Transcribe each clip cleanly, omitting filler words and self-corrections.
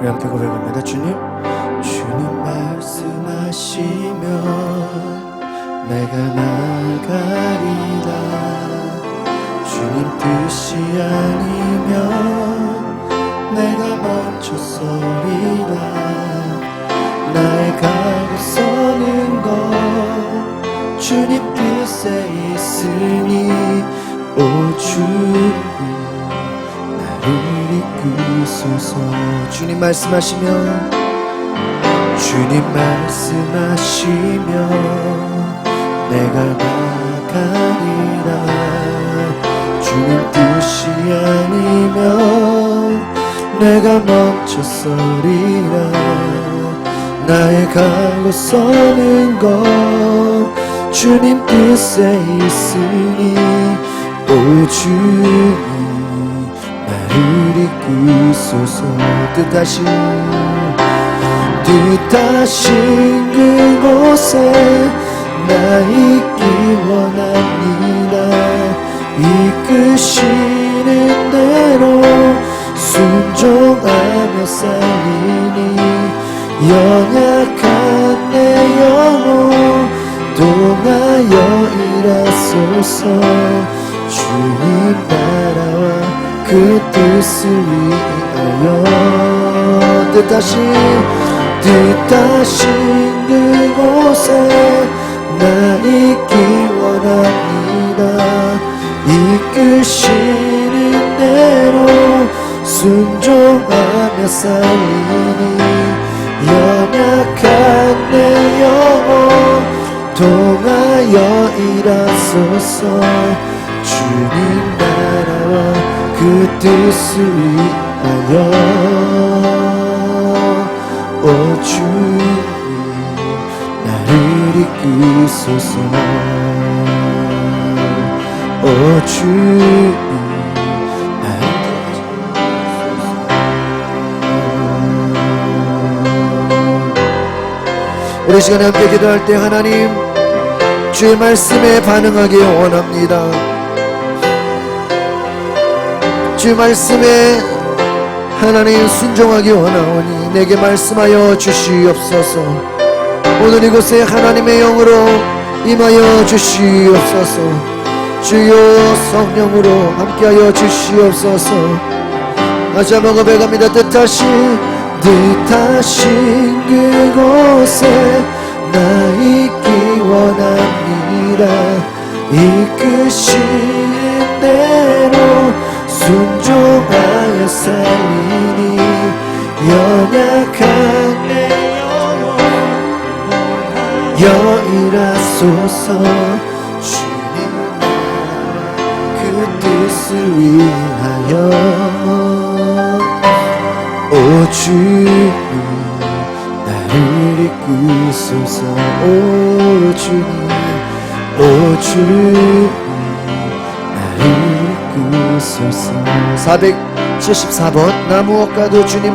우리 함께 고백합니다. 주님 말씀하시면 내가 나가리라. 주님 뜻이 아니면 내가 멈춰서리라. 나의 가고 서는 것 주님 뜻에 있으니 오 주님 나를 이끄소서. 주님 말씀하시면 내가 나가리라. 주님 뜻이 아니면 내가 멈춰서리라. 나의 가고 서는 것 주님 뜻에 있으니 오 주님 나를 이끄소서. 뜻하신 그곳에 나 있기 원합니다. 이끄시는 대로 순종하며 살리니 연약한 내 영혼 동하여 일하소서. 주님 나라와 그 뜻을 위하여 뜻하신 그곳에 나 있기 원합니다. 이끄시는 대로 순종하며 살리니 연약한 내 영혼 동하여 일하소서. 주님 나라와 그 뜻을 위하여 오 주님 나를 이끄소서. 오 주님 나를 이끄소서. 우리 시간에 함께 기도할 때 하나님 주의 말씀에 반응하기 원합니다. 주의 말씀에 하나님 순종하기 원하오니 내게 말씀하여 주시옵소서. 오늘 이곳에 하나님의 영으로 임하여 주시옵소서. 주여 성령으로 함께하여 주시옵소서. 다시 한번 고백합니다. 뜻하신 그곳에 나 있기 원합니다. 이끄시는 대로 순종하여 살리니 연약한 내 영혼 일하소서. 주님 그 뜻을 위하여 오 주님 나를 이끄소서. 오 주님 474번 나 무엇과도 주님을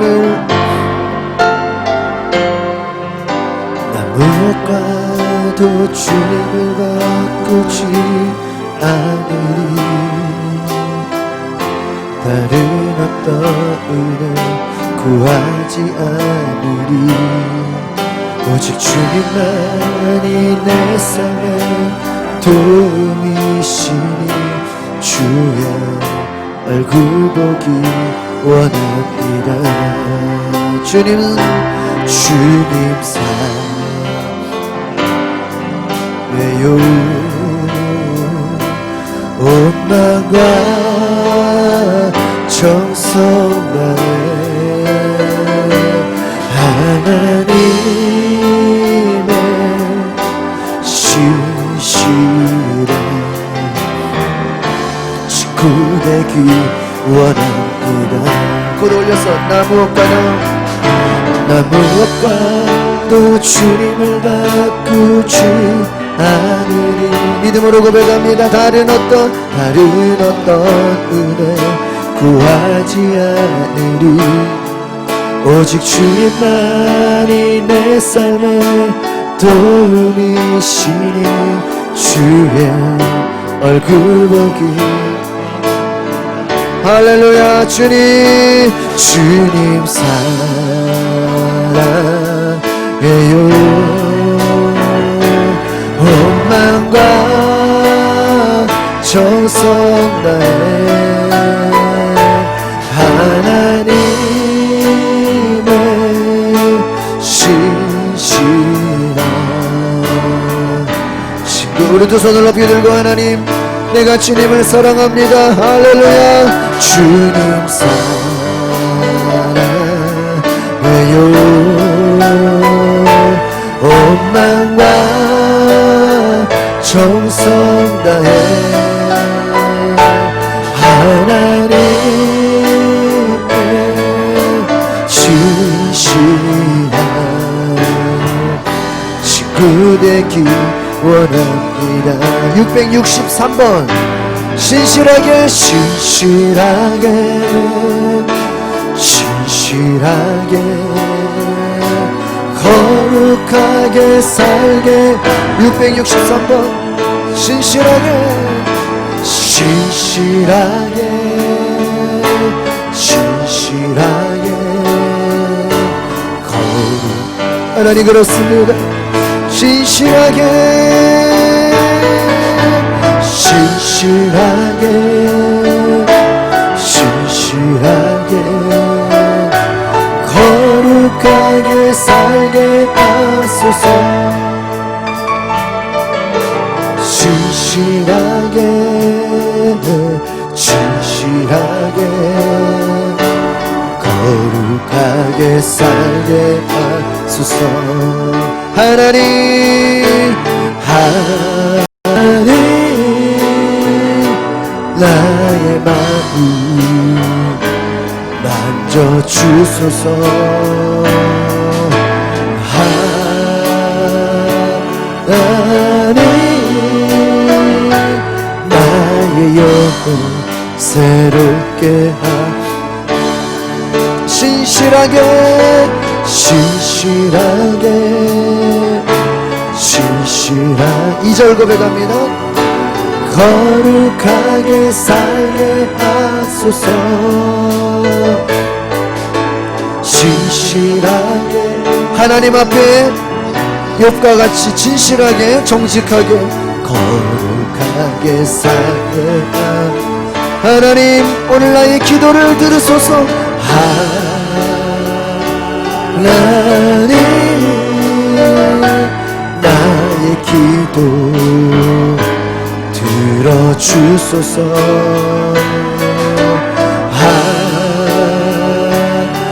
바꾸지 않으리. 다른 어떤 은혜 구하지 않으리. 오직 주님만이 내 삶의 도움이시니 주의 얼굴 보기 원합니다. 주님은 주님 사랑해요. 온 마음과 정성 다해 하나님의 신실한 구되기 원합니다. 고도 올려서 나 무엇과도 주님을 바꾸지 않으리. 믿음으로 고백합니다. 다른 어떤 은혜 구하지 않으리. 오직 주님만이 내 삶의 도움이시니 주의 얼굴 보기 할렐루야. 주님 주님 사랑해요. 온 마음과 정성 다해 하나님의 신실한 친구. 우리 두 손을 높이 들고 하나님 내가 주님을 사랑합니다. 할렐루야. 주님 사랑해요. 온 마음과 정성 다해 하나님의 신실한 친구 되기 원합니다. 663번 신실하게 신실하게 신실하게 거룩하게 살게. 663번 신실하게 신실하게 신실하게 거룩. 하나님 그렇습니다. 신실하게 신실하게 신실하게 거룩하게 살게 하소서. 신실하게 신실하게 거룩하게 살게 하소서. 하나님 하나님 나의 마음 만져주소서. 하나님 나의 영혼 새롭게 신실하게 신실하게 신실한 2절 고백합니다. 거룩하게 살게 하소서. 신실하게 하나님 앞에 욥과 같이 진실하게 정직하게 거룩하게 살게 하나님 오늘 나의 기도를 들으소서. 하나님 나의 기도 들어주소서.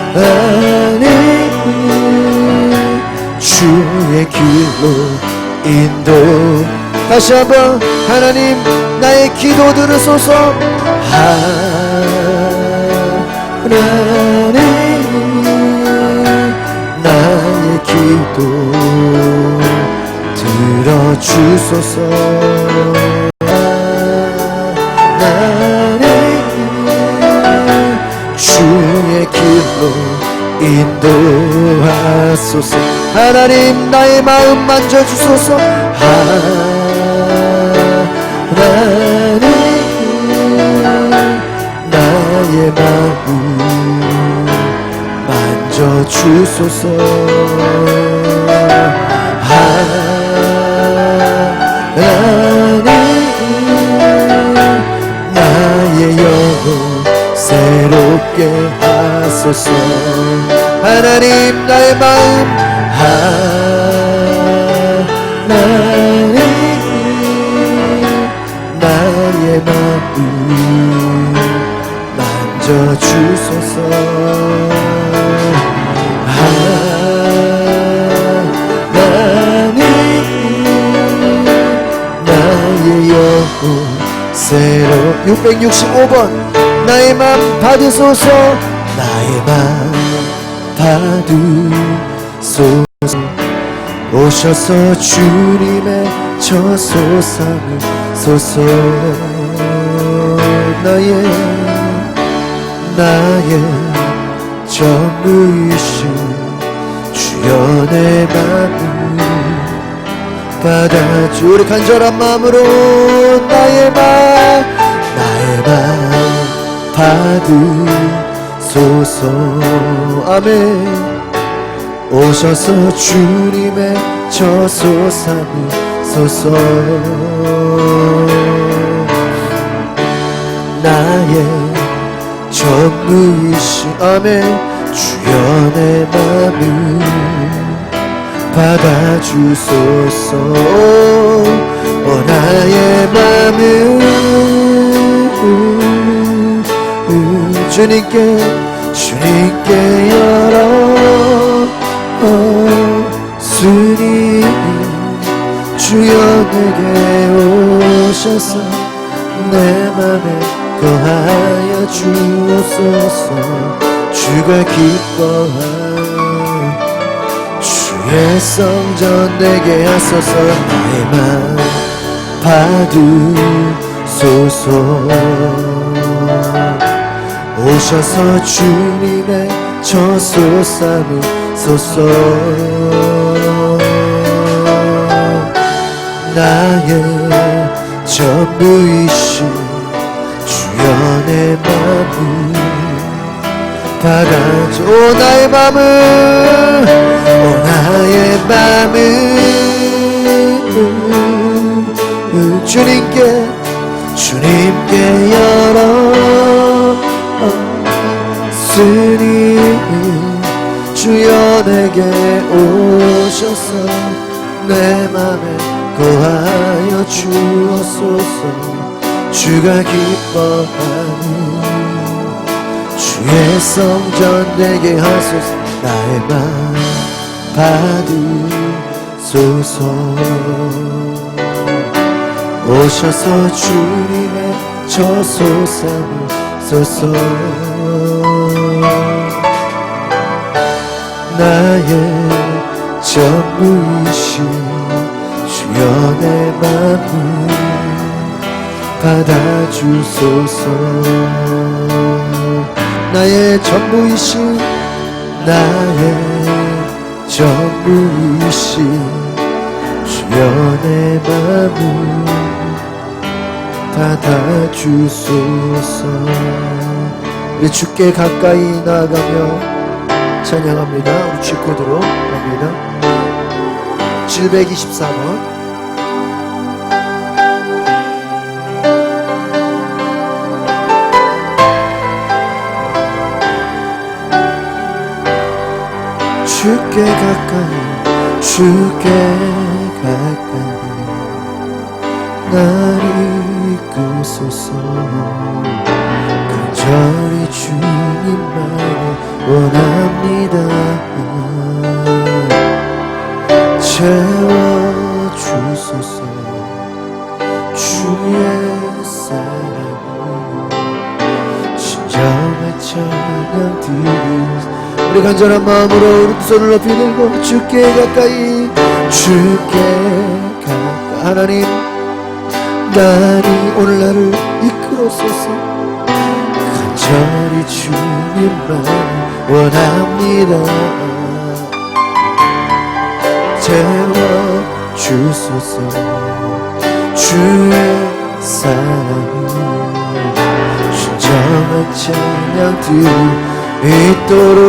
하나님 주의 길로 인도. 다시 한번 하나님 나의 기도 들으소서. 하나님 나의 기도 들어주소서. 하나님 주의 길로 인도하소서. 하나님 나의 마음 만져주소서. 하나님 나의 마음 만져주소서. 하나님 나의 영혼 새롭게 하소서. 하나님 나의 마음 하나님 나의 마음 만져주소서. 하나님 나의 영혼 새로 665번 나의 맘 받으소서. 나의 맘 받으소서. 오셔서 주님의 저 소상을 소서. 나의 전부이신 주여 내 맘을 받아주. 우리 간절한 마음으로 나의 맘 받으소서. 아멘. 오셔서 주님의 저소 삼으소서. 나의 전부이신 아멘 주여 내 맘을 받아주소서. 나의 맘을 주님께 열어 주님 주여 내게 오셔서 내 맘에 거하여 주옵소서. 주가 기뻐하는 주의 성전 내게 하소서. 나의 맘 받으소서. 오셔서 주님의 저소 삼으소서. 나의 전부이신 주여 내 맘을 받아줘. 나의 맘을 나의 맘을 주님께 열어 주님 주여 내게 오셔서 내 맘에 거하여 주옵소서. 주가 기뻐하는 주의 성전 내게 하소서. 나의 맘 받으소서. 오셔서 주님의 저소 삼으소서. 나의 전부이신 주여 내 맘을 받아주소서. 나의 전부이신 나의 전부이신 주여 내 맘을 받아주소서. 우리 주께 가까이 나아가며 찬양합니다. 우리 G코드로 갑니다. 724번. 주께 가까이 나를 이끄소서. 간절히 주님만을 원합니다. 채워주소서. 주의 사랑을 진정한 찬양 드리소서. 우리 간절한 마음으로 우리 손을 높이 들고 주께 가까이 하나님 오늘 나를 이끌어소서. 간절히 주님만 원합니다. 채워주소서. 주의 사랑을 진정한 찬양 드리도록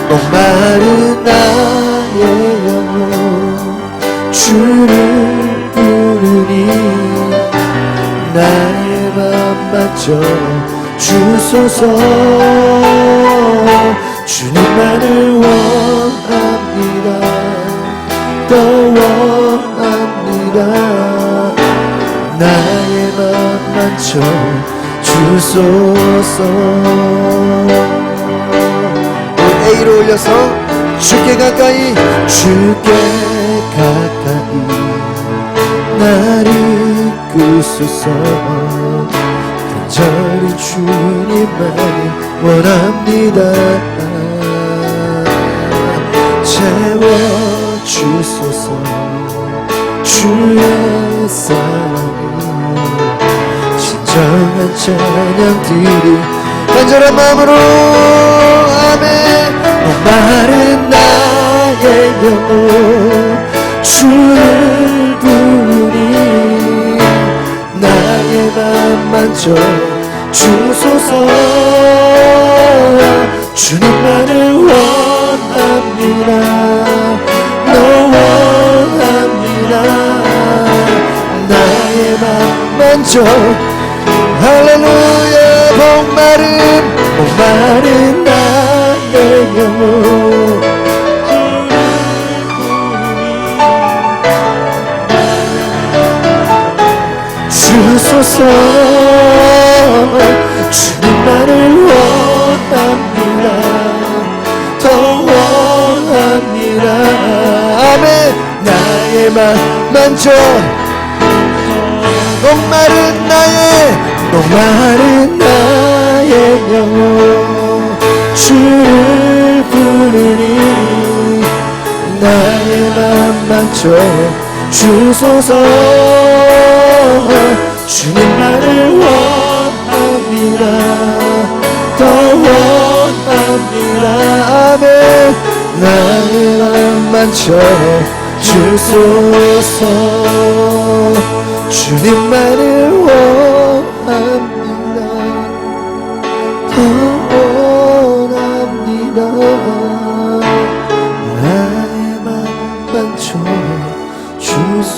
목마른 나의 영혼 주를 부르니 나의 맘 만져 주소서. 주님만을 원합니다. 더 원합니다. 나의 맘 만져 주소서. A로 올려서 주께 가까이 나를 이끄소서. 간절히 주님만을 원합니다. 채워주소서. 주의 사랑을 진정한 찬양 간절한 마음으로 아멘. 목마른 나의 영혼 주를 부르니 나의 맘 만져 주소서. 주님만을 원합니다. 너 원합니다. 나의 맘 만져. 할렐루야. 목마른 나의 영혼 주소서. 주님만을 원합니다. 더 원합니다. 아멘. 나의 맘 만져. 목마른 나의 영혼 주를 부르니 나의 맘 만져 주소서. 주님만을 원합니다. 더 원합니다. 아멘. 나의 맘 만져 주소서. 주님만을 원합니다. 더 원합니다. 나의 맘 만져 주소.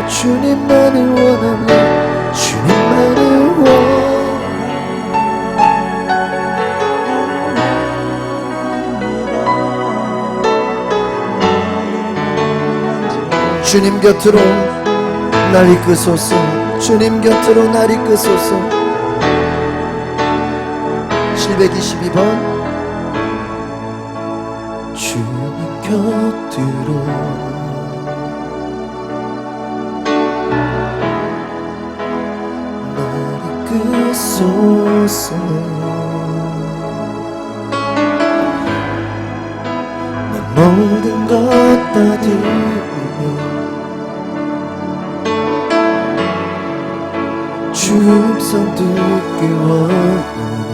주님만을 원합니다. 주님만을 주님 곁으로 날 이끄소서. 주님 곁으로 날 이끄소서. 722번. 주님 곁으로 날 이끄소서. 내 모든 것 다 드리며 주 음성 듣기 원하네.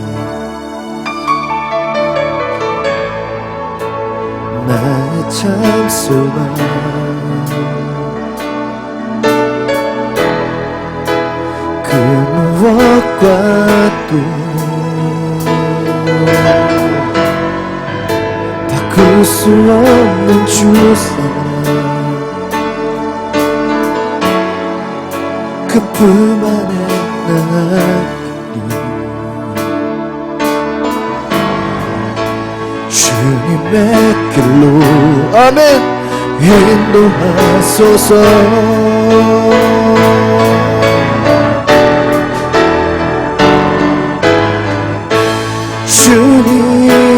나의 참 소망 그 무엇과 또 바꿀 수 없는 주 사랑 그뿐 안에 주님의 길로 아멘 인도하소서.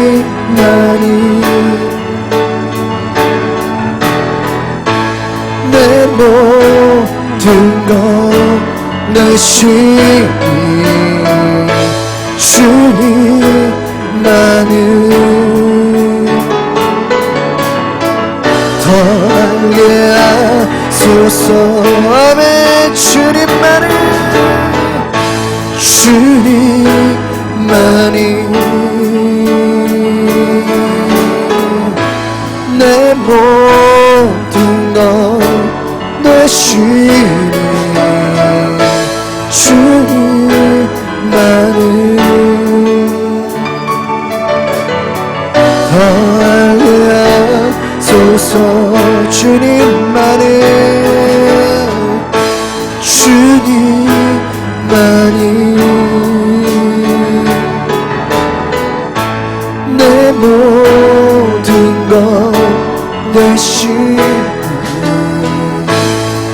주님만이 내 모든 것 되시니 주님만을 더 알게 하소서. 아멘. 주님만이 내 모든 것 되시니 주님만을 더 알게 하소서. 주님만을 내 모든 것 되시니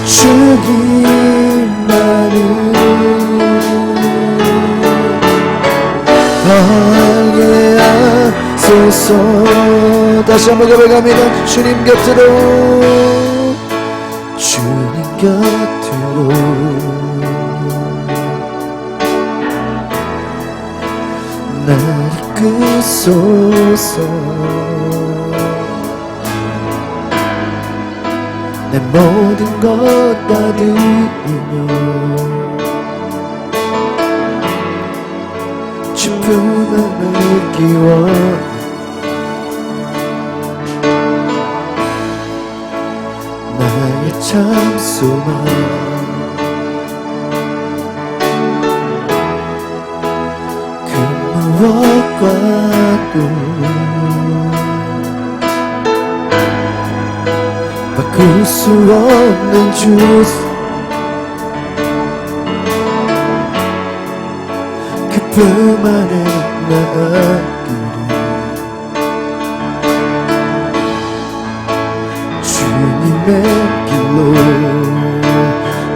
주님만을 알게 하소서. 다시 한번 고백합니다. 주님 곁으로 주님 곁으로 날 이끄소서. 내 모든 것 다 드리며 주뿐만을 기원 나의 참 소망 추억과도 바꿀 수 없는 주소 그품 안에 나아가리 주님의 길로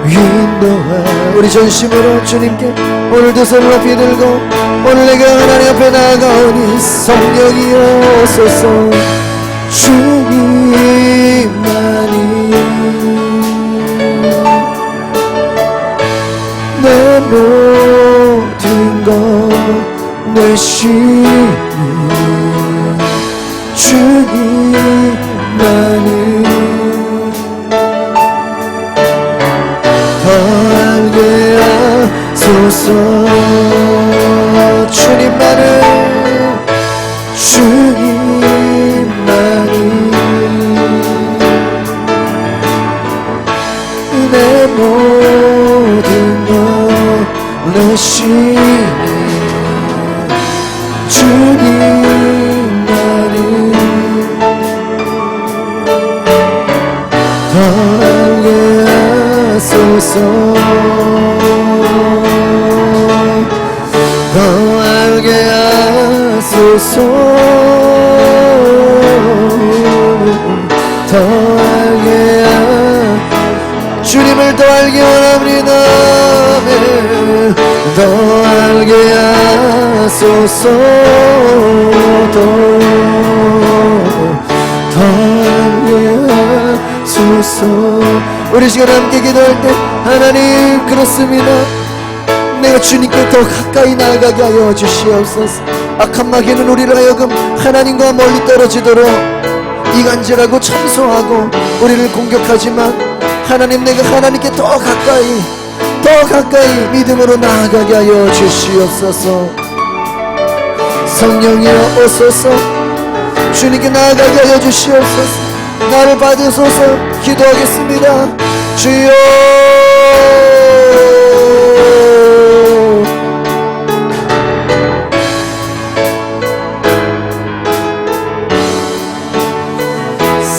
인도하 우리 전심으로 주님께 오늘도 손을 높이 들고 오늘 내가 하나님 앞에 나아가오니 성령이여 오소서 주님만이 내 모든 것 내시니 주님만이 더 알게 하소서 주님만을 내 모든 것 내시니 주님만이 더 알게 하소서 더 알게 하소서 더 알게 주님을 더 알게 원합니다 더 알게 하소서 더 알게 하소서 우리 시간 함께 기도할 때 하나님 그렇습니다 내가 주님께 더 가까이 나아가게 하여 주시옵소서 악한 마귀는 우리를 하여금 하나님과 멀리 떨어지도록 이간질하고 참소하고 우리를 공격하지만 하나님 내가 하나님께 더 가까이 믿음으로 나아가게 하여 주시옵소서 성령이여 오소서 주님께 나아가게 하여 주시옵소서 나를 받으소서 기도하겠습니다 주여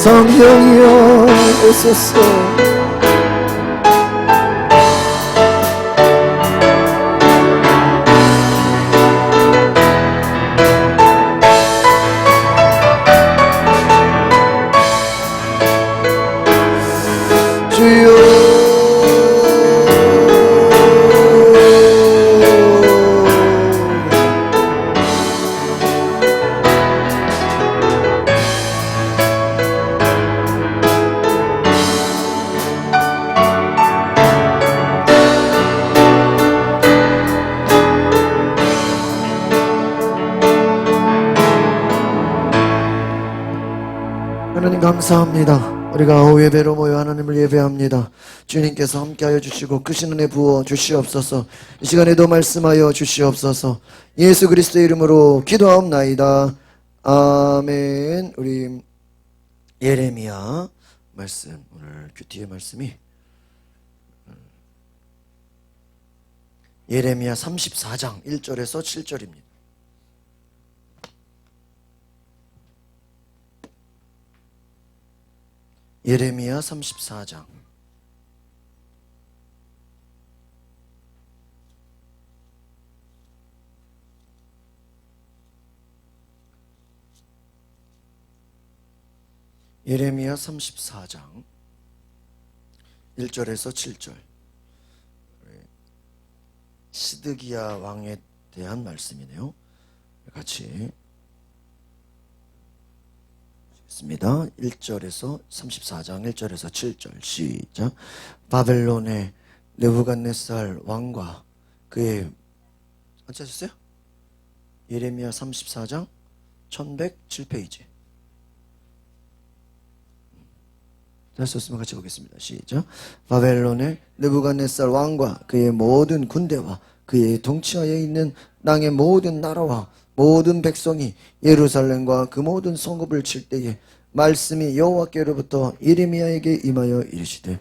성령이여 오소서 하나님 감사합니다. 우리가 오후 예배로 모여 하나님을 예배합니다. 주님께서 함께하여 주시고 크신 은혜 부어 주시옵소서. 이 시간에도 말씀하여 주시옵소서. 예수 그리스도의 이름으로 기도하옵나이다. 아멘. 우리 예레미야 말씀 오늘 큐티의 말씀이 예레미야 34장 1절에서 7절입니다. 예레미야 34장 예레미야 34장 1절에서 7절 시드기야 왕에 대한 말씀이네요. 같이 읽겠습니다. 1절에서 34장 1절에서 7절 시작. 바벨론의 느부갓네살 왕과 그의 안 찾으셨어요? 예레미야 34장 1107페이지 다셨으면 같이 보겠습니다. 시작. 바벨론의 느부갓네살 왕과 그의 모든 군대와 그의 통치하에 있는 땅의 모든 나라와 모든 백성이 예루살렘과 그 모든 성읍을 칠 때에 말씀이 여호와께로부터 예레미야에게 임하여 이르시되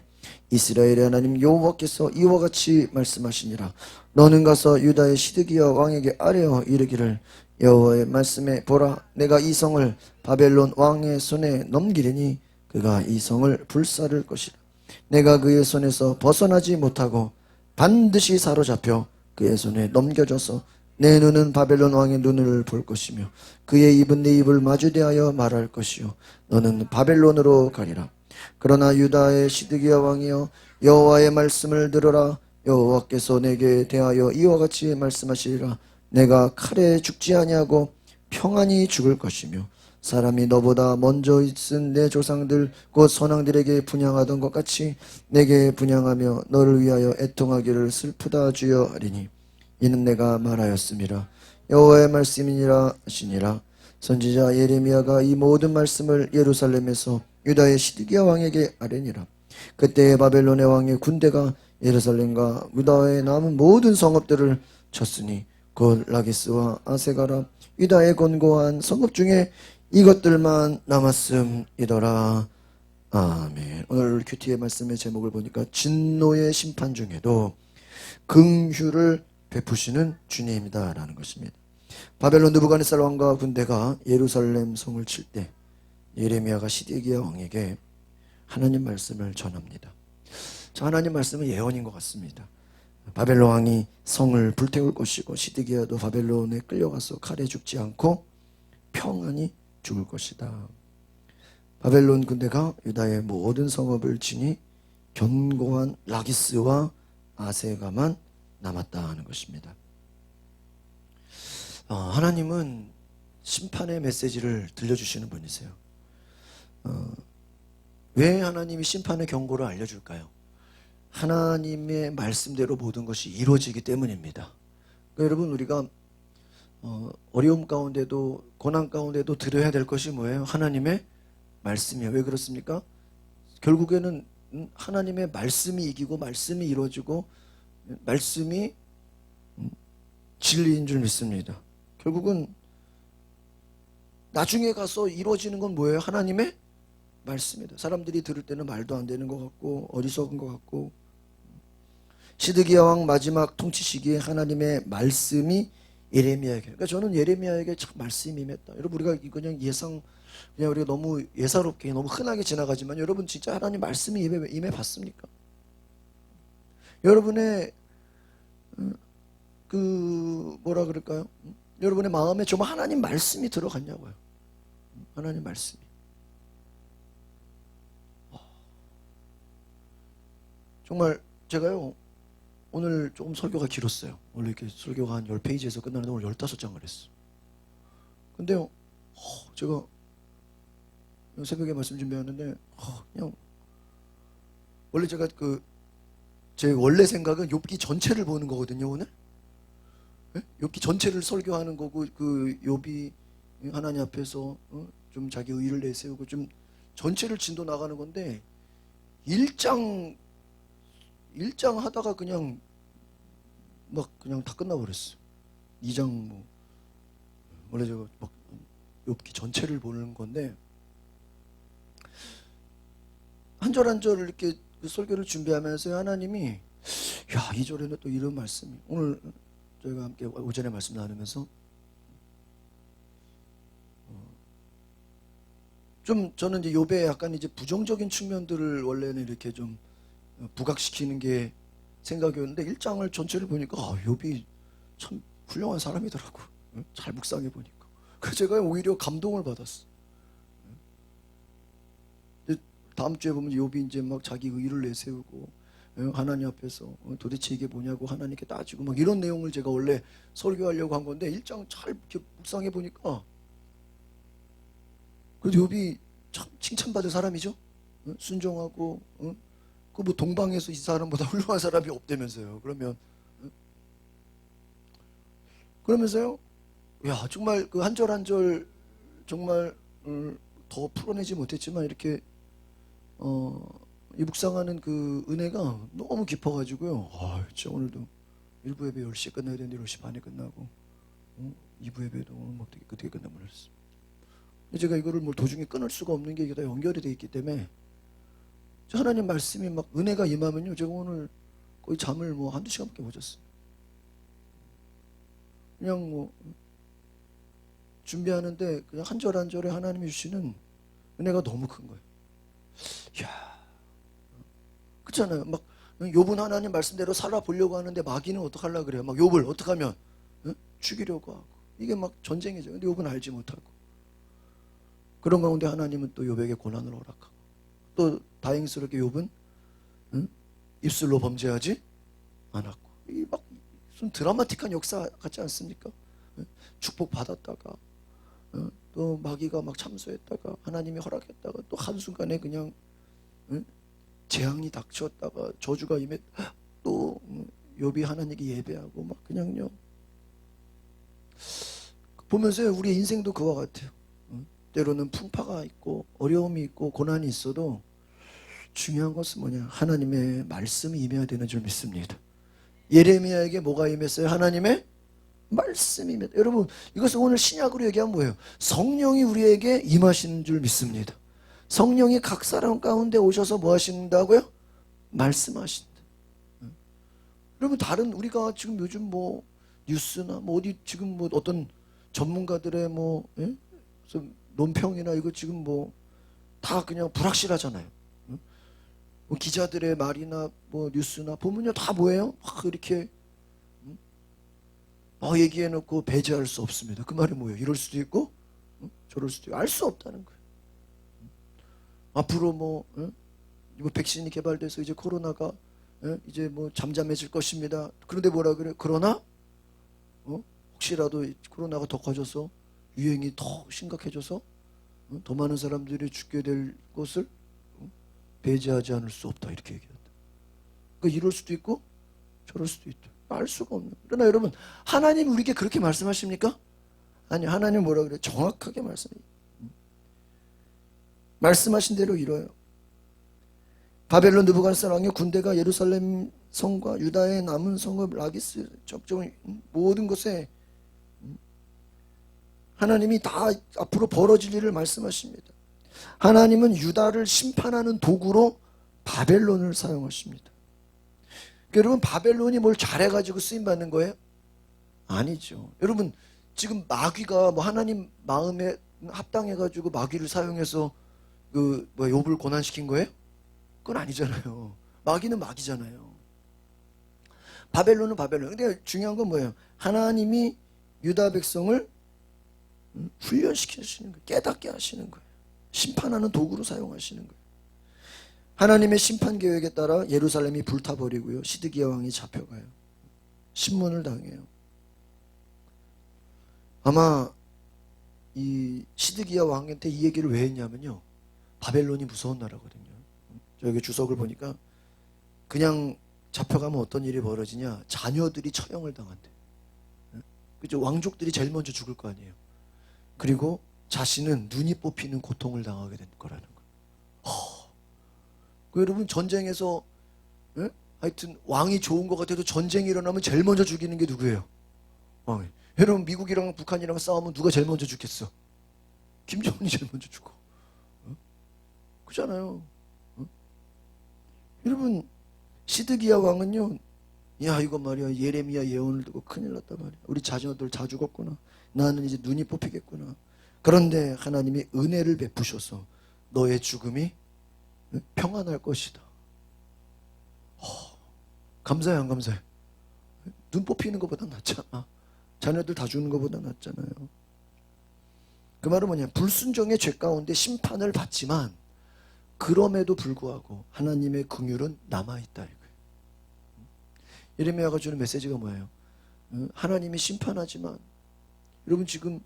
이스라엘의 하나님 여호와께서 이와 같이 말씀하시니라. 너는 가서 유다의 시드기야 왕에게 아뢰어 이르기를 여호와의 말씀에 보라, 내가 이 성을 바벨론 왕의 손에 넘기리니 그가 이 성을 불사를 것이라. 내가 그의 손에서 벗어나지 못하고 반드시 사로잡혀 그의 손에 넘겨져서 내 눈은 바벨론 왕의 눈을 볼 것이며 그의 입은 내 입을 마주대하여 말할 것이요 너는 바벨론으로 가리라. 그러나 유다의 시드기야 왕이여 여호와의 말씀을 들으라. 여호와께서 내게 대하여 이와 같이 말씀하시리라. 내가 칼에 죽지 아니하고 평안히 죽을 것이며 사람이 너보다 먼저 있은 내 조상들 곧 선왕들에게 분향하던 것 같이 내게 분향하며 너를 위하여 애통하기를 슬프다 주여 하리니 이는 내가 말하였음이라. 여호와의 말씀이니라 하시니라. 선지자 예레미야가 이 모든 말씀을 예루살렘에서 유다의 시드기야 왕에게 아뢰니라. 그때 바벨론의 왕의 군대가 예루살렘과 유다의 남은 모든 성읍들을 쳤으니 곧 라기스와 아세가라 유다의 권고한 성읍 중에 이것들만 남았음이더라. 아멘. 오늘 큐티의 말씀의 제목을 보니까 진노의 심판 중에도 긍휼을 베푸시는 주님이다 라는 것입니다. 바벨론 느부갓네살 왕과 군대가 예루살렘 성을 칠 때 예레미야가 시드기야 왕에게 하나님 말씀을 전합니다. 저 하나님 말씀은 예언인 것 같습니다. 바벨론 왕이 성을 불태울 것이고 시드기야도 바벨론에 끌려가서 칼에 죽지 않고 평안히 죽을 것이다. 바벨론 군대가 유다의 모든 성읍을 치니 견고한 라기스와 아세가만 남았다 하는 것입니다. 하나님은 심판의 메시지를 들려주시는 분이세요. 왜 하나님이 심판의 경고를 알려줄까요? 하나님의 말씀대로 모든 것이 이루어지기 때문입니다. 그러니까 여러분 우리가 어려움 가운데도 고난 가운데도 들어야 될 것이 뭐예요? 하나님의 말씀이에요. 왜 그렇습니까? 결국에는 하나님의 말씀이 이기고 말씀이 이루어지고 말씀이 진리인 줄 믿습니다. 결국은 나중에 가서 이루어지는 건 뭐예요? 하나님의 말씀이다. 사람들이 들을 때는 말도 안 되는 것 같고 어리석은 것 같고 시드기야 왕 마지막 통치 시기에 하나님의 말씀이 예레미야에게, 그러니까 저는 예레미야에게 참 말씀이 임했다. 여러분 우리가 그냥 그냥 우리가 너무 예사롭게 너무 흔하게 지나가지만 여러분 진짜 하나님 말씀이 임해 봤습니까? 여러분의 그 뭐라 그럴까요? 여러분의 마음에 정말 하나님 말씀이 들어갔냐고요. 하나님 말씀이. 정말 제가요 오늘 조금 설교가 길었어요. 원래 이렇게 설교가 한 10페이지에서 끝나는데 오늘 15장을 했어. 근데요 제가 새벽에 말씀 준비하는데 그냥 원래 제가 제 원래 생각은 욥기 전체를 보는 거거든요 오늘. 네? 욥기 전체를 설교하는 거고 그 욥이 하나님 앞에서 좀 자기 의를 내세우고 좀 전체를 진도 나가는 건데 1장 하다가 그냥 다 끝나버렸어. 2장 뭐 원래 제가 막 욥기 전체를 보는 건데 한 절 한 절 이렇게 그 설교를 준비하면서 하나님이 야 2절에는 또 이런 말씀이 오늘 저희가 함께 오전에 말씀 나누면서 좀 저는 이제 욥의 약간 이제 부정적인 측면들을 원래는 이렇게 좀 부각시키는 게 생각이었는데 1장을 전체를 보니까 욥이 참 훌륭한 사람이더라고. 잘 묵상해 보니까. 그래서 제가 오히려 감동을 받았어. 다음 주에 보면 욥이 이제 막 자기 의를 내세우고 하나님 앞에서 도대체 이게 뭐냐고 하나님께 따지고 막 이런 내용을 제가 원래 설교하려고 한 건데 1장 잘 이렇게 묵상해 보니까 그래도 욥이 참 칭찬받을 사람이죠. 순종하고 그 뭐 동방에서 이 사람보다 훌륭한 사람이 없다면서요. 그러면서요. 야 정말 그 한 절 한 절 정말 더 풀어내지 못했지만 이렇게 이 묵상하는 그 은혜가 너무 깊어가지고요. 진짜 오늘도 1부 예배 10시에 끝나야 되는데 10시 반에 끝나고 2부 예배도 오늘 막 되게 끝나버렸어. 제가 이거를 뭐 도중에 끊을 수가 없는 게 이게 다 연결이 돼 있기 때문에 하나님 말씀이 막 은혜가 임하면요, 제가 오늘 거의 잠을 뭐 한두 시간밖에 못 잤어요. 그냥 뭐 준비하는데 그냥 한 절 한 절에 하나님이 주시는 은혜가 너무 큰 거예요. 이야, 그렇잖아요. 막 욥은 하나님 말씀대로 살아보려고 하는데 마귀는 어떡하려고 그래요. 막 욥을 어떡하면 죽이려고 하고, 이게 막 전쟁이죠. 근데 욥은 알지 못하고, 그런 가운데 하나님은 또 욥에게 고난을 허락하고, 또 다행스럽게 욥은 입술로 범죄하지 않았고, 이 막 좀 드라마틱한 역사 같지 않습니까? 축복 받았다가 또 마귀가 막 참소했다가 하나님이 허락했다가 또 한순간에 그냥 재앙이 닥쳤다가 저주가 임해, 또 욥이 하나님께 예배하고 막 그냥요. 보면서 우리의 인생도 그와 같아요. 때로는 풍파가 있고 어려움이 있고 고난이 있어도 중요한 것은 뭐냐, 하나님의 말씀이 임해야 되는 줄 믿습니다. 예레미야에게 뭐가 임했어요? 하나님의 말씀이 임했다. 여러분, 이것은 오늘 신약으로 얘기하면 뭐예요? 성령이 우리에게 임하시는 줄 믿습니다. 성령이 각 사람 가운데 오셔서 뭐 하신다고요? 말씀하신다. 여러분, 다른 우리가 지금 요즘 뭐 뉴스나 뭐 어디 지금 뭐 어떤 전문가들의 뭐 논평이나 이거 지금 뭐 다 그냥 불확실하잖아요. 뭐 기자들의 말이나 뭐 뉴스나 보면요, 다 뭐예요? 막 이렇게 얘기해놓고 배제할 수 없습니다. 그 말이 뭐예요? 이럴 수도 있고 저럴 수도 있고 알 수 없다는 거예요. 앞으로 뭐 백신이 개발돼서 이제 코로나가 이제 뭐 잠잠해질 것입니다. 그런데 뭐라 그래? 그러나 혹시라도 코로나가 더 커져서 유행이 더 심각해져서 더 많은 사람들이 죽게 될 것을 배제하지 않을 수 없다, 이렇게 얘기한다. 그러니까 이럴 수도 있고 저럴 수도 있다. 알 수가 없는. 그러나 여러분, 하나님이 우리에게 그렇게 말씀하십니까? 아니, 하나님 뭐라 그래? 정확하게 말씀해요. 말씀하신 대로 이뤄요. 바벨론 느부갓네살 왕의 군대가 예루살렘 성과 유다의 남은 성읍 라기스 적정 모든 것에 하나님이 다 앞으로 벌어질 일을 말씀하십니다. 하나님은 유다를 심판하는 도구로 바벨론을 사용하십니다. 여러분, 바벨론이 뭘 잘해가지고 쓰임받는 거예요? 아니죠. 여러분, 지금 마귀가 뭐 하나님 마음에 합당해가지고 마귀를 사용해서 욥을 고난시킨 거예요? 그건 아니잖아요. 마귀는 마귀잖아요. 바벨론은 바벨론. 근데 중요한 건 뭐예요? 하나님이 유다 백성을 훈련시키시는 거예요. 깨닫게 하시는 거예요. 심판하는 도구로 사용하시는 거예요. 하나님의 심판 계획에 따라 예루살렘이 불타버리고요, 시드기야 왕이 잡혀가요. 신문을 당해요. 아마 이 시드기야 왕한테 이 얘기를 왜 했냐면요, 바벨론이 무서운 나라거든요. 저기 주석을 보니까 그냥 잡혀가면 어떤 일이 벌어지냐, 자녀들이 처형을 당한대. 그죠? 왕족들이 제일 먼저 죽을 거 아니에요. 그리고 자신은 눈이 뽑히는 고통을 당하게 될 거라는 거예요. 여러분, 전쟁에서 하여튼 왕이 좋은 것 같아도 전쟁이 일어나면 제일 먼저 죽이는 게 누구예요? 여러분, 미국이랑 북한이랑 싸우면 누가 제일 먼저 죽겠어? 김정은이 제일 먼저 죽어. 그잖아요. 여러분, 시드기야 왕은요, 야, 이거 말이야, 예레미야 예언을 두고 큰일 났단 말이야. 우리 자녀들 다 죽었구나. 나는 이제 눈이 뽑히겠구나. 그런데 하나님이 은혜를 베푸셔서 너의 죽음이 평안할 것이다. 감사해, 안 감사해? 눈 뽑히는 것보다 낫잖아. 자녀들 다 죽는 것보다 낫잖아요. 그 말은 뭐냐, 불순종의 죄 가운데 심판을 받지만 그럼에도 불구하고 하나님의 긍휼은 남아있다, 이거예요. 예레미야가 주는 메시지가 뭐예요? 하나님이 심판하지만, 여러분 지금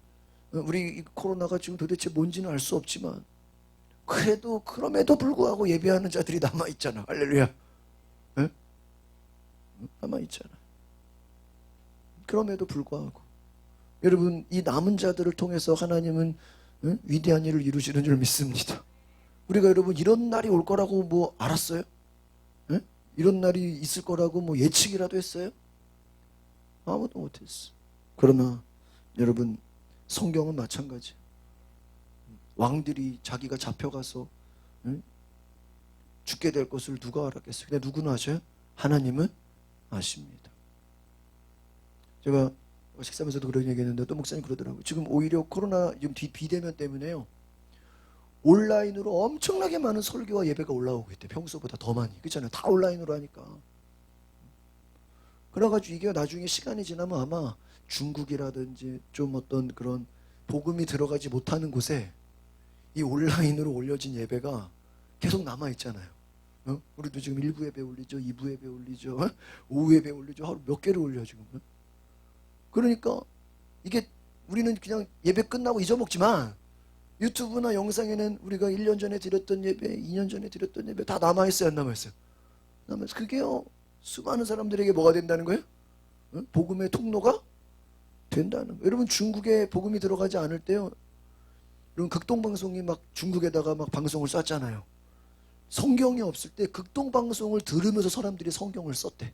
우리 코로나가 지금 도대체 뭔지는 알 수 없지만 그래도 그럼에도 불구하고 예배하는 자들이 남아있잖아. 할렐루야. 남아있잖아. 그럼에도 불구하고 여러분, 이 남은 자들을 통해서 하나님은 위대한 일을 이루시는 줄 믿습니다. 우리가 여러분 이런 날이 올 거라고 뭐 알았어요? 이런 날이 있을 거라고 뭐 예측이라도 했어요? 아무도 못했어. 그러나 여러분, 성경은 마찬가지. 왕들이 자기가 잡혀가서 죽게 될 것을 누가 알았겠어요? 근데 누구는 아셔요? 하나님은 아십니다. 제가 식사하면서도 그런 얘기했는데 또 목사님 그러더라고요. 지금 오히려 코로나 지금 비대면 때문에요, 온라인으로 엄청나게 많은 설교와 예배가 올라오고 있대. 평소보다 더 많이. 그렇잖아요. 다 온라인으로 하니까. 그래가지고 이게 나중에 시간이 지나면 아마 중국이라든지 좀 어떤 그런 복음이 들어가지 못하는 곳에 이 온라인으로 올려진 예배가 계속 남아있잖아요. 우리도 지금 1부 예배 올리죠, 2부 예배 올리죠, 오후 예배 올리죠. 하루 몇 개를 올려 지금. 그러니까 이게 우리는 그냥 예배 끝나고 잊어먹지만 유튜브나 영상에는 우리가 1년 전에 드렸던 예배, 2년 전에 드렸던 예배 다 남아있어요, 안 남아있어요? 남아있어요. 그게요, 수많은 사람들에게 뭐가 된다는 거예요? 복음의 통로가 된다는 거예요. 여러분, 중국에 복음이 들어가지 않을 때요, 이런 극동방송이 막 중국에다가 막 방송을 쐈잖아요. 성경이 없을 때 극동방송을 들으면서 사람들이 성경을 썼대.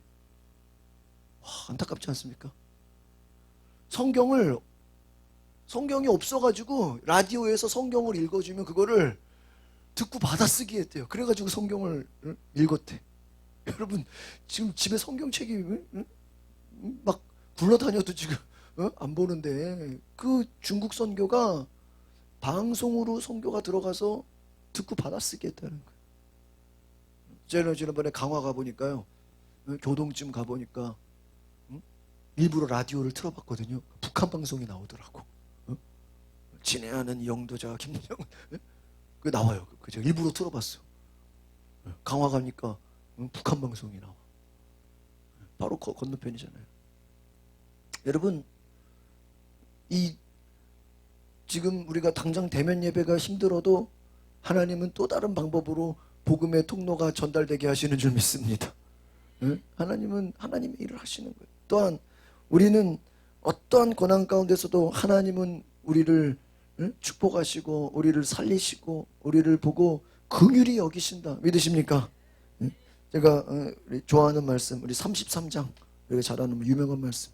와, 안타깝지 않습니까? 성경이 없어가지고 라디오에서 성경을 읽어주면 그거를 듣고 받아쓰기 했대요. 그래가지고 성경을 읽었대. 여러분, 지금 집에 성경책이 막 굴러다녀도 지금 안 보는데, 그 중국 선교가 방송으로 선교가 들어가서 듣고 받아쓰기 했다는 거예요. 저는 지난번에 강화 가보니까요, 교동쯤 가보니까 일부러 라디오를 틀어봤거든요. 북한 방송이 나오더라고. 친애하는 영도자 김영, 그 나와요. 그죠? 일부러 틀어봤어. 강화 가니까 북한 방송이 나와. 바로 건너편이잖아요. 여러분, 이 지금 우리가 당장 대면 예배가 힘들어도 하나님은 또 다른 방법으로 복음의 통로가 전달되게 하시는 줄 믿습니다. 하나님은 하나님의 일을 하시는 거예요. 또한 우리는 어떠한 고난 가운데서도 하나님은 우리를 축복하시고 우리를 살리시고 우리를 보고 긍휼히 여기신다. 믿으십니까? 제가 좋아하는 말씀, 우리 33장, 우리가 잘 아는 유명한 말씀,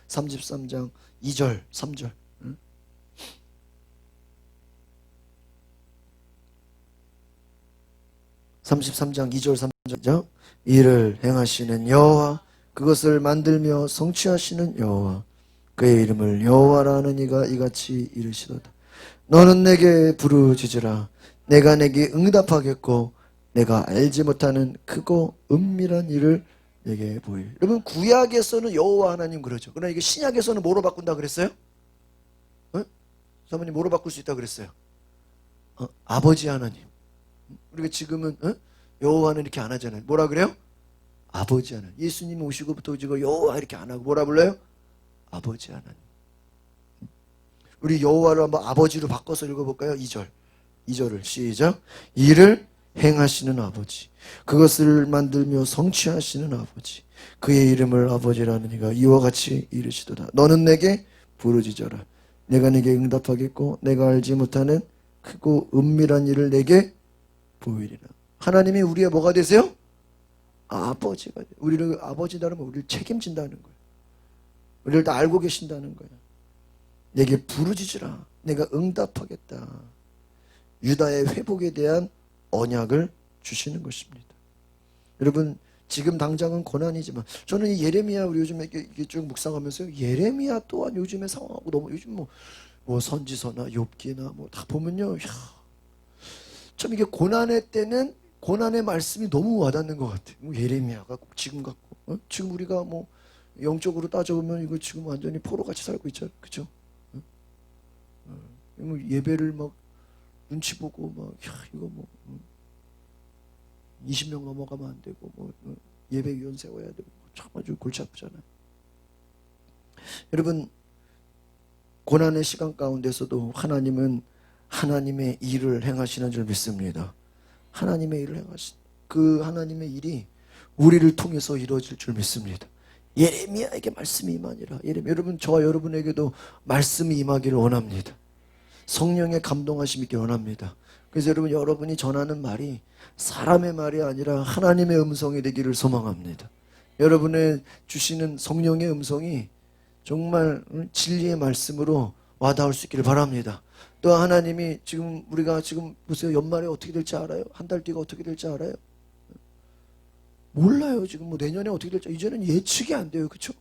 33장 2절 3절. 33장 2절 3절. 이를 행하시는 여호와, 그것을 만들며 성취하시는 여호와, 그의 이름을 여호와라 하는 이가 이같이 이르시도다. 너는 내게 부르짖으라. 내가 내게 응답하겠고 내가 알지 못하는 크고 은밀한 일을 내게 보이리. 여러분, 구약에서는 여호와 하나님 그러죠. 그러나 이게 신약에서는 뭐로 바꾼다 그랬어요? 사모님 뭐로 바꿀 수 있다 그랬어요? 아버지 하나님. 우리가 지금은 여호와는 이렇게 안 하잖아요. 뭐라 그래요? 아버지 하나님. 예수님 오시고부터 지금 여호와 이렇게 안 하고 뭐라 불러요? 아버지 하나님. 우리 여호와를 한번 아버지로 바꿔서 읽어볼까요? 2절을 시작. 이를 행하시는 아버지, 그것을 만들며 성취하시는 아버지, 그의 이름을 아버지라는 이가 이와 같이 이르시도다. 너는 내게 부르짖어라. 내가 내게 응답하겠고 내가 알지 못하는 크고 은밀한 일을 내게 보이리라. 하나님이 우리의 뭐가 되세요? 아버지가 돼요. 우리를 아버지라는 건 우리를 책임진다는 거예요. 우리를 다 알고 계신다는 거예요. 내게 부르짖으라. 내가 응답하겠다. 유다의 회복에 대한 언약을 주시는 것입니다. 여러분, 지금 당장은 고난이지만 저는 이 예레미야, 우리 요즘에 이렇게 쭉 묵상하면서 예레미야 또한 요즘의 상황하고 너무, 요즘 뭐 선지서나 욥기나 뭐 다 보면요, 참 이게 고난의 때는 고난의 말씀이 너무 와닿는 것 같아요. 뭐 예레미야가 꼭 지금 같고, 지금 우리가 뭐 영적으로 따져보면 이거 지금 완전히 포로같이 살고 있잖아요. 그죠? 뭐 예배를 막 눈치 보고 막 이거 뭐 20명 넘어가면 안 되고 뭐 예배위원 세워야 되고 참 아주 골치 아프잖아요. 여러분, 고난의 시간 가운데서도 하나님은 하나님의 일을 행하시는 줄 믿습니다. 하나님의 일을 행하신 그 하나님의 일이 우리를 통해서 이루어질 줄 믿습니다. 예레미야에게 말씀이 임하니라. 여러분, 저와 여러분에게도 말씀이 임하기를 원합니다. 성령의 감동하심이 있기를 원합니다. 그래서 여러분이 전하는 말이 사람의 말이 아니라 하나님의 음성이 되기를 소망합니다. 여러분의 주시는 성령의 음성이 정말 진리의 말씀으로 와닿을 수 있기를 바랍니다. 또 하나님이 지금 우리가 지금 보세요. 연말에 어떻게 될지 알아요? 한 달 뒤가 어떻게 될지 알아요? 몰라요. 지금 뭐 내년에 어떻게 될지 이제는 예측이 안 돼요. 그렇죠?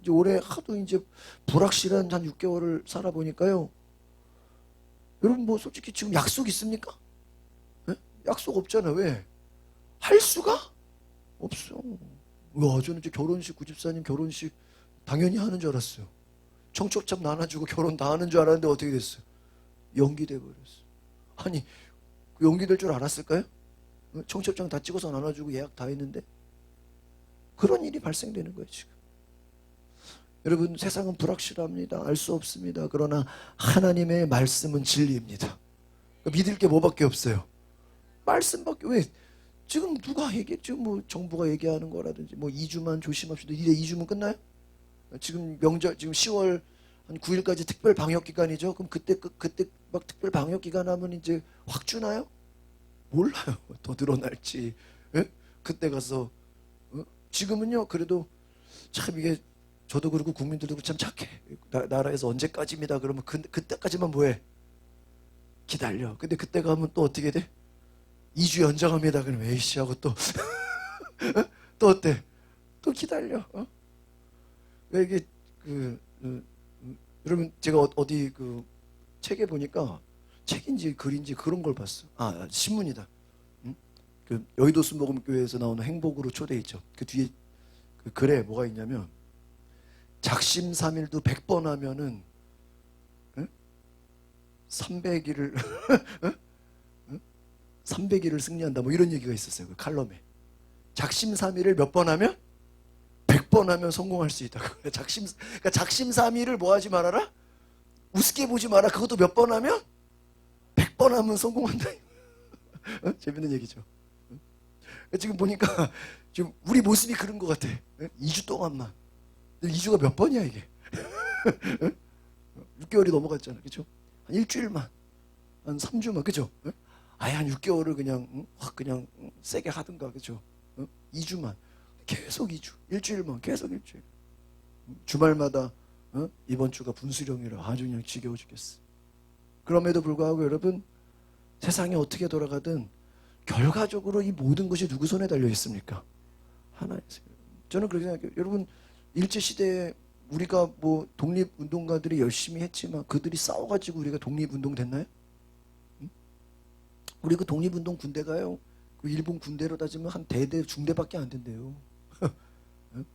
이제 올해 하도 이제 불확실한 한 6개월을 살아보니까요. 여러분 뭐 솔직히 지금 약속 있습니까? 네? 약속 없잖아요. 왜? 할 수가 없어. 와, 저는 이제 결혼식 구집사님 결혼식 당연히 하는 줄 알았어요. 청첩장 나눠주고 결혼 다 하는 줄 알았는데 어떻게 됐어요? 연기돼 버렸어. 아니, 연기될 줄 알았을까요? 청첩장 다 찍어서 나눠주고 예약 다 했는데 그런 일이 발생되는 거예요 지금. 여러분 세상은 불확실합니다. 알 수 없습니다. 그러나 하나님의 말씀은 진리입니다. 믿을 게 뭐밖에 없어요. 말씀밖에. 왜? 지금 누가 얘기해? 지금 뭐 정부가 얘기하는 거라든지 뭐 2주만 조심합시다. 이제 2주면 끝나요? 지금 명절 지금 10월 한 9일까지 특별 방역 기간이죠. 그럼 그때 막 특별 방역 기간 하면 이제 확 주나요? 몰라요. 더 늘어날지. 예? 그때 가서 지금은요. 그래도 참 이게 저도 그렇고 국민들도 참 착해. 나라에서 언제까지입니다. 그러면 그때까지만 뭐해? 기다려. 근데 그때 가면 또 어떻게 돼? 2주 연장합니다. 그럼 에이씨 하고 또 또 어때? 또 기다려. 이게 여러분 제가 어디 그 책에 보니까 책인지 글인지 그런 걸 봤어. 아 신문이다. 응? 그 여의도 순복음교회에서 나오는 행복으로 초대했죠. 그 뒤에 그 글에 뭐가 있냐면 작심삼일도 100번 하면은 300일을 300일을 승리한다. 뭐 이런 얘기가 있었어요. 그 칼럼에. 작심삼일을 몇 번 하면 100번 하면 성공할 수 있다. 그러니까 작심삼일을 뭐 하지 말아라? 우습게 보지 마라. 그것도 몇 번 하면 100번 하면 성공한다. 재밌는 얘기죠. 지금 보니까 지금 우리 모습이 그런 것 같아. 2주 동안만. 2주가 몇 번이야 이게? 6개월이 넘어갔잖아. 그렇죠? 한 일주일만. 한 3주만. 그렇죠? 아예 한 6개월을 그냥 확 그냥 세게 하든가. 그렇죠? 2주만. 계속 2주. 일주일만. 계속 일주일. 주말마다 이번 주가 분수령이라 아주 그냥 지겨워 죽겠어. 그럼에도 불구하고 여러분 세상이 어떻게 돌아가든 결과적으로 이 모든 것이 누구 손에 달려 있습니까? 하나의. 저는 그렇게 생각해요. 여러분 일제시대에 우리가 뭐 독립운동가들이 열심히 했지만 그들이 싸워가지고 우리가 독립운동 됐나요? 응? 우리 그 독립운동 군대가요. 그 일본 군대로 따지면 한 대대 중대밖에 안 된대요. 응?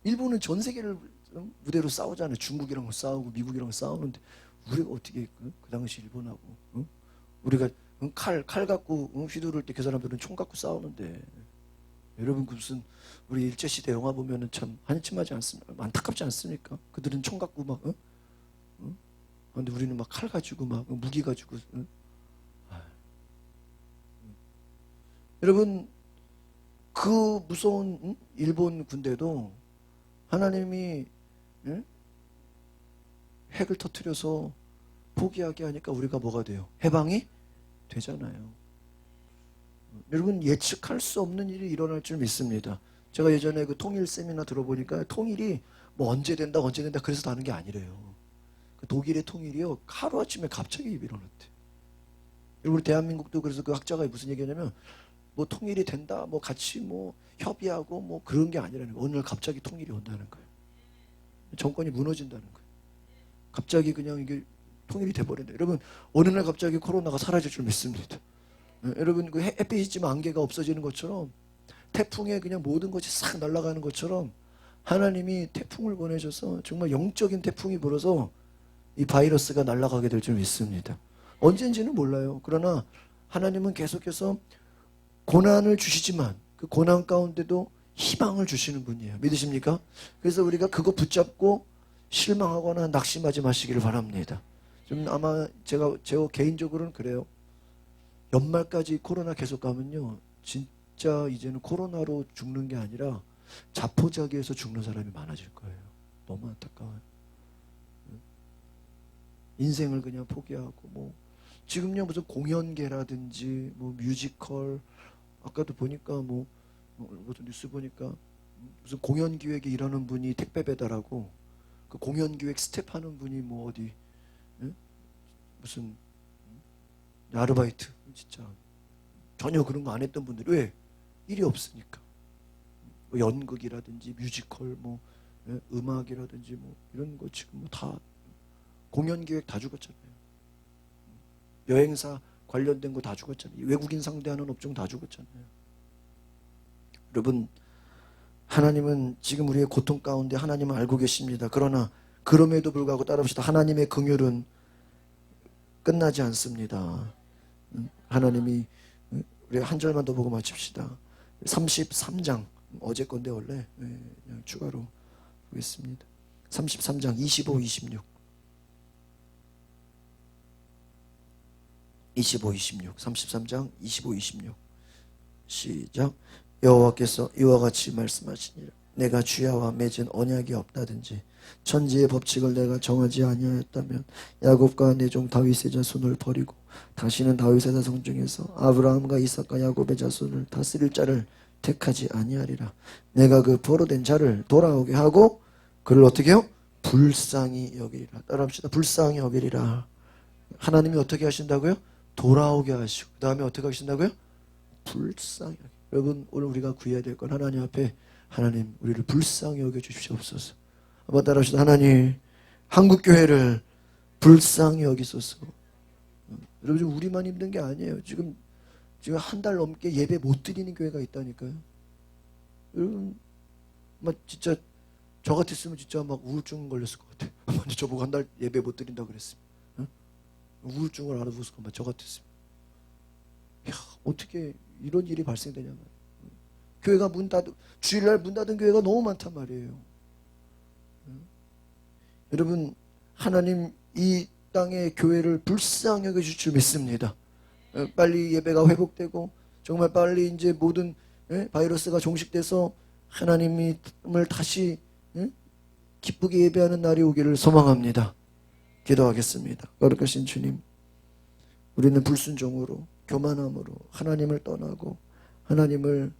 일본은 전 세계를 무대로 싸우잖아요. 중국이랑 싸우고 미국이랑 싸우는데 우리가 어떻게 그 당시 일본하고 우리가 칼 갖고 휘두를 때 그 사람들은 총 갖고 싸우는데 여러분 무슨 우리 일제시대 영화 보면은 참 한심하지 않습니까? 안타깝지 않습니까? 그들은 총 갖고 막 근데 우리는 막 칼 가지고 막 무기 가지고 여러분 그 무서운 일본 군대도 하나님이 핵을 터뜨려서 포기하게 하니까 우리가 뭐가 돼요? 해방이 되잖아요. 여러분 예측할 수 없는 일이 일어날 줄 믿습니다. 제가 예전에 그 통일 세미나 들어보니까 통일이 뭐 언제 된다 그래서 하는 게 아니래요. 그 독일의 통일이요 하루아침에 갑자기 일어났대. 우리 대한민국도 그래서 그 학자가 무슨 얘기냐면 뭐 통일이 된다 뭐 같이 뭐 협의하고 뭐 그런 게 아니라는 거예요. 어느 날 갑자기 통일이 온다는 거예요. 정권이 무너진다는 거예요. 갑자기 그냥 이게 통일이 돼버린다. 여러분 어느 날 갑자기 코로나가 사라질 줄 믿습니다. 여러분 그 햇빛이 있지만 안개가 없어지는 것처럼 태풍에 그냥 모든 것이 싹 날아가는 것처럼 하나님이 태풍을 보내셔서 정말 영적인 태풍이 불어서 이 바이러스가 날아가게 될 줄 믿습니다. 언젠지는 몰라요. 그러나 하나님은 계속해서 고난을 주시지만 그 고난 가운데도 희망을 주시는 분이에요. 믿으십니까? 그래서 우리가 그거 붙잡고 실망하거나 낙심하지 마시기를 바랍니다. 좀 아마 제가 개인적으로는 그래요. 연말까지 코로나 계속 가면요. 진짜 이제는 코로나로 죽는 게 아니라 자포자기해서 죽는 사람이 많아질 거예요. 너무 안타까워요. 인생을 그냥 포기하고 뭐 지금요 무슨 공연계라든지 뭐 뮤지컬 아까도 보니까 뭐 무슨 뉴스 보니까 무슨 공연 기획에 일하는 분이 택배 배달하고 그 공연 기획 스텝 하는 분이 뭐 어디 무슨 아르바이트 진짜 전혀 그런 거 안 했던 분들이 왜? 일이 없으니까. 뭐 연극이라든지 뮤지컬 뭐 음악이라든지 뭐 이런 거 지금 뭐 다 공연 기획 다 죽었잖아요. 여행사 관련된 거 다 죽었잖아요. 외국인 상대하는 업종 다 죽었잖아요. 여러분, 하나님은 지금 우리의 고통 가운데 하나님은 알고 계십니다. 그러나 그럼에도 불구하고 따라합시다. 하나님의 긍휼은 끝나지 않습니다. 하나님이, 우리 한 절만 더 보고 마칩시다. 33장 어제 건데 원래 그냥 추가로 보겠습니다. 33장 25, 26 33장 25, 26 시작. 여호와께서 이와 같이 말씀하시니라. 내가 주야와 맺은 언약이 없다든지 천지의 법칙을 내가 정하지 아니하였다면 야곱과 내 종 다윗의 자손을 버리고 다시는 다윗의 자손 중에서 아브라함과 이삭과 야곱의 자손을 다스릴 자를 택하지 아니하리라. 내가 그 포로된 자를 돌아오게 하고 그를 어떻게 해요? 불쌍히 여기리라. 따라합시다. 불쌍히 여기리라. 하나님이 어떻게 하신다고요? 돌아오게 하시고 그 다음에 어떻게 하신다고요? 불쌍히. 여러분, 오늘 우리가 구해야 될 건 하나님 앞에, 하나님 우리를 불쌍히 여겨주시옵소서. 한번 따라합시다. 하나님 한국교회를 불쌍히 여기소서. 여러분, 지금 우리만 힘든 게 아니에요. 지금 한 달 넘게 예배 못 드리는 교회가 있다니까요. 여러분, 막 진짜 저 같았으면 진짜 막 우울증 걸렸을 것 같아요. 먼저 저보고 한 달 예배 못 드린다 그랬으면 우울증을 알아보았을 것만 저 같았으면. 야, 어떻게 이런 일이 발생되냐 말이에요. 교회가 주일날 문 닫은 교회가 너무 많단 말이에요. 여러분, 하나님 이 땅의 교회를 불쌍히 여겨주실 줄 믿습니다. 빨리 예배가 회복되고 정말 빨리 이제 모든 바이러스가 종식돼서 하나님을 다시 기쁘게 예배하는 날이 오기를 소망합니다. 기도하겠습니다. 거룩하신 주님, 우리는 불순종으로 교만함으로 하나님을 떠나고 하나님을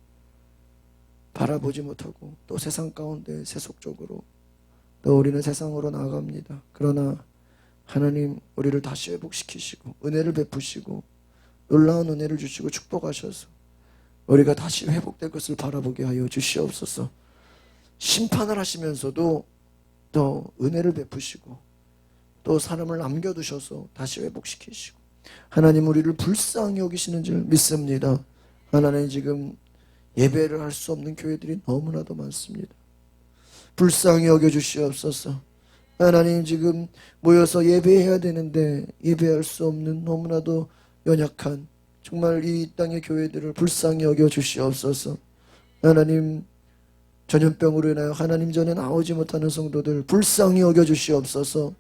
바라보지 못하고 또 세상 가운데 세속적으로 또 우리는 세상으로 나아갑니다. 그러나 하나님 우리를 다시 회복시키시고 은혜를 베푸시고 놀라운 은혜를 주시고 축복하셔서 우리가 다시 회복될 것을 바라보게 하여 주시옵소서. 심판을 하시면서도 또 은혜를 베푸시고 또 사람을 남겨두셔서 다시 회복시키시고 하나님 우리를 불쌍히 여기시는 줄 믿습니다. 하나님 지금 예배를 할 수 없는 교회들이 너무나도 많습니다. 불쌍히 여겨주시옵소서. 하나님 지금 모여서 예배해야 되는데 예배할 수 없는 너무나도 연약한 정말 이 땅의 교회들을 불쌍히 여겨주시옵소서. 하나님 전염병으로 인하여 하나님 전에 나오지 못하는 성도들 불쌍히 여겨주시옵소서.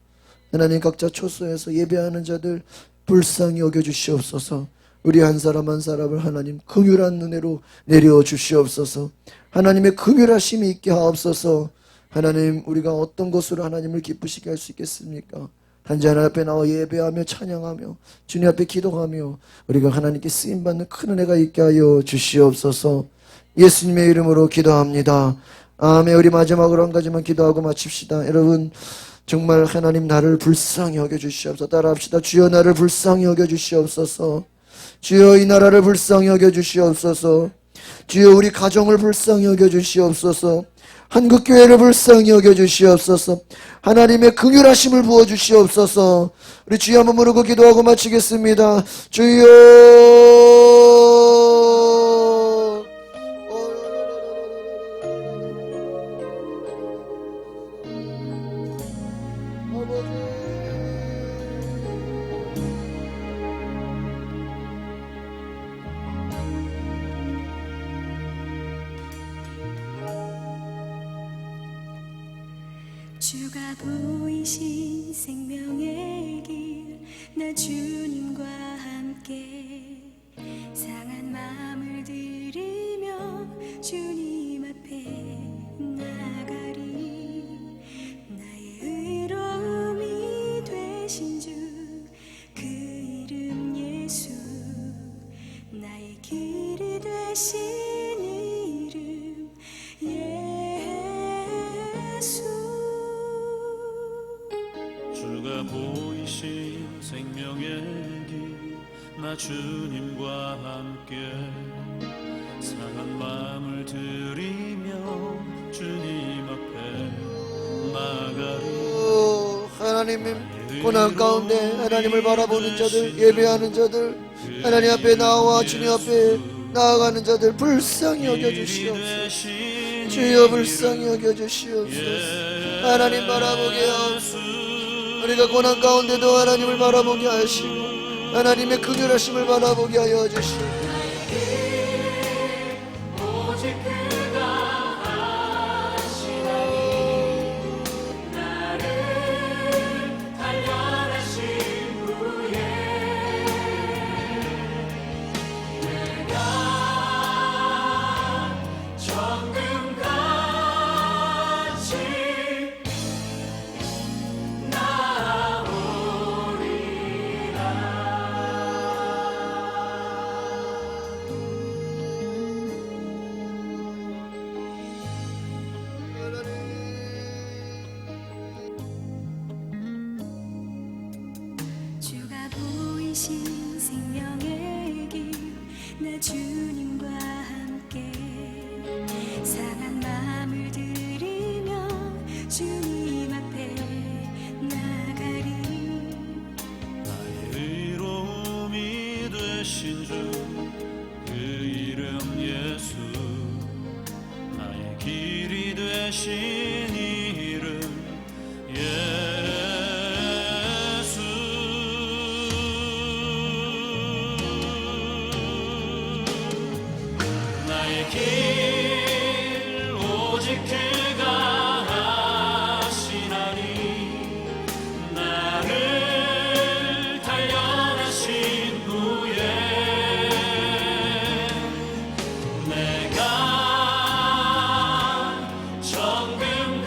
하나님 각자 초소에서 예배하는 자들 불쌍히 여겨주시옵소서. 우리 한 사람 한 사람을 하나님 긍휼한 은혜로 내려주시옵소서. 하나님의 긍휼하심이 있게 하옵소서. 하나님 우리가 어떤 것으로 하나님을 기쁘시게 할 수 있겠습니까? 단지 하나님 앞에 나와 예배하며 찬양하며 주님 앞에 기도하며 우리가 하나님께 쓰임받는 큰 은혜가 있게 하여 주시옵소서. 예수님의 이름으로 기도합니다. 아멘. 우리 마지막으로 한 가지만 기도하고 마칩시다. 여러분 정말 하나님 나를 불쌍히 여겨주시옵소서. 따라합시다. 주여 나를 불쌍히 여겨주시옵소서. 주여 이 나라를 불쌍히 여겨주시옵소서. 주여 우리 가정을 불쌍히 여겨주시옵소서. 한국교회를 불쌍히 여겨주시옵소서. 하나님의 긍휼하심을 부어주시옵소서. 우리 주여 한번 부르고 기도하고 마치겠습니다. 주여 주가 보이신 생명의 길, 나 주님과 함께 상한 마음을 들이며 주님 앞에 나가리. 나의 의로움이 되신 주 그 이름 예수, 나의 길이 되신 이름 예수. 주가 보이 이신 생명의 길, 나 주님과 함께 상한 마음을 들이며 주님 앞에 나가리. 오, 하나님 고난 가운데 하나님을 바라보는 자들, 예배하는 자들, 하나님 앞에 나와 주님 앞에 나아가는 자들 불쌍히 여겨주시옵소서. 주여 불쌍히 여겨주시옵소서. 하나님 바라보게 하옵소서. 우리가 고난 가운데도 하나님을 바라보게 하시고 하나님의 긍휼하심을 바라보게 하여 주시옵소서. 주가 보이신 생명의 길, 나 주님과 함께 상한 마음을 들이며 주님 앞에 나가리. 나의 의로움이 되신 주 그 이름 예수, 나의 길이 되신 이름 예수. 나의 길 오직 그가 하시나니, 나를 단련하신 후에 내가 정금같이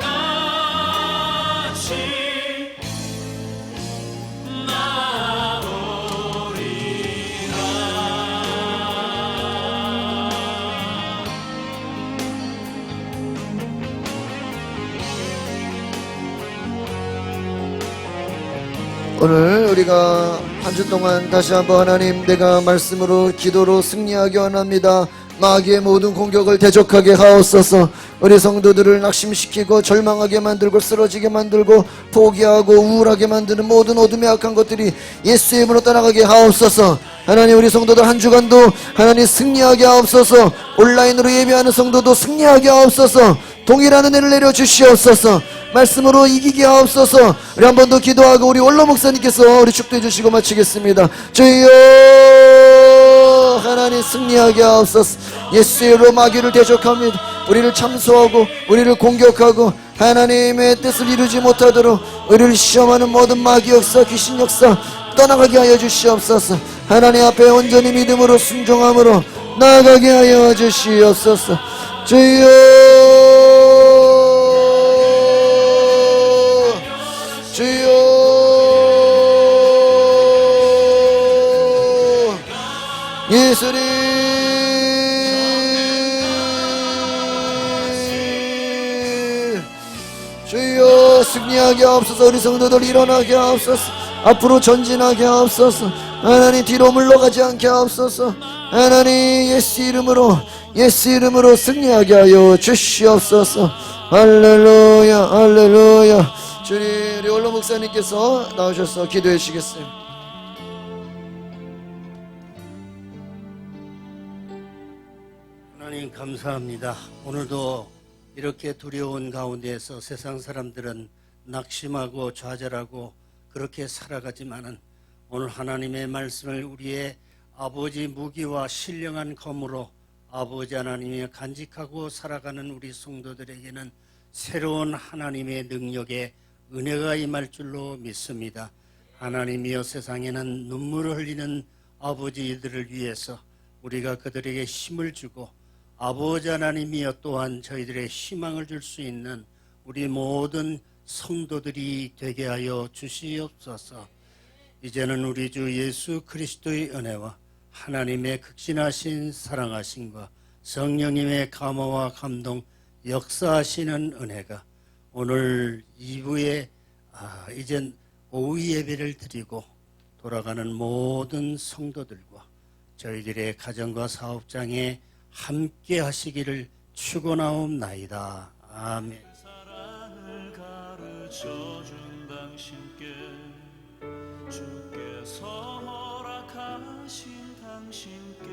오늘 우리가 한 주 동안 다시 한번 하나님 내가 말씀으로 기도로 승리하기 원합니다. 마귀의 모든 공격을 대적하게 하옵소서. 우리 성도들을 낙심시키고 절망하게 만들고 쓰러지게 만들고 포기하고 우울하게 만드는 모든 어둠의 악한 것들이 예수의 이름으로 떠나가게 하옵소서. 하나님 우리 성도들 한 주간도 하나님 승리하게 하옵소서. 온라인으로 예배하는 성도도 승리하게 하옵소서. 동일한 은혜를 내려주시옵소서. 말씀으로 이기게 하옵소서. 우리 한 번 더 기도하고 우리 원로 목사님께서 우리 축도해 주시고 마치겠습니다. 주여 하나님 승리하게 하옵소서. 예수의 이름으로 마귀를 대적합니다. 우리를 참소하고 우리를 공격하고 하나님의 뜻을 이루지 못하도록 우리를 시험하는 모든 마귀 역사 귀신 역사 떠나가게 하여 주시옵소서. 하나님 앞에 온전히 믿음으로 순종함으로 나아가게 하여 주시옵소서. 주여 주여 예수님 주여 승리하게 하옵소서. 우리 성도들 일어나게 하옵소서. 앞으로 전진하게 하옵소서. 하나님 뒤로 물러가지 않게 하옵소서. 하나님 예수 이름으로 승리하게 하여 주시옵소서. 할렐루야 할렐루야. 주님 우리 원로 목사님께서 나오셔서 기도해 주시겠어요. 하나님 감사합니다. 오늘도 이렇게 두려운 가운데에서 세상 사람들은 낙심하고 좌절하고 그렇게 살아가지만은 오늘 하나님의 말씀을 우리의 아버지 무기와 신령한 검으로 아버지 하나님이 간직하고 살아가는 우리 성도들에게는 새로운 하나님의 능력의 은혜가 임할 줄로 믿습니다. 하나님이여 세상에는 눈물을 흘리는 아버지들을 위해서 우리가 그들에게 힘을 주고 아버지 하나님이여 또한 저희들의 희망을 줄 수 있는 우리 모든 성도들이 되게 하여 주시옵소서. 이제는 우리 주 예수 그리스도의 은혜와 하나님의 극진하신 사랑하심과 성령님의 감화와 감동 역사하시는 은혜가 오늘 2부에 이젠 오후 예배를 드리고 돌아가는 모든 성도들과 저희들의 가정과 사업장에 함께 하시기를 축원하옵나이다. 아멘. 사랑을 가르쳐 준 당신께 주께서 허락하신 당신께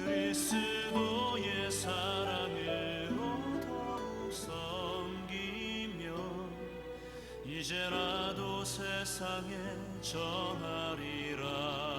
그리스도의 사랑으로 더욱 섬기며 이제라도 세상에 전하리라.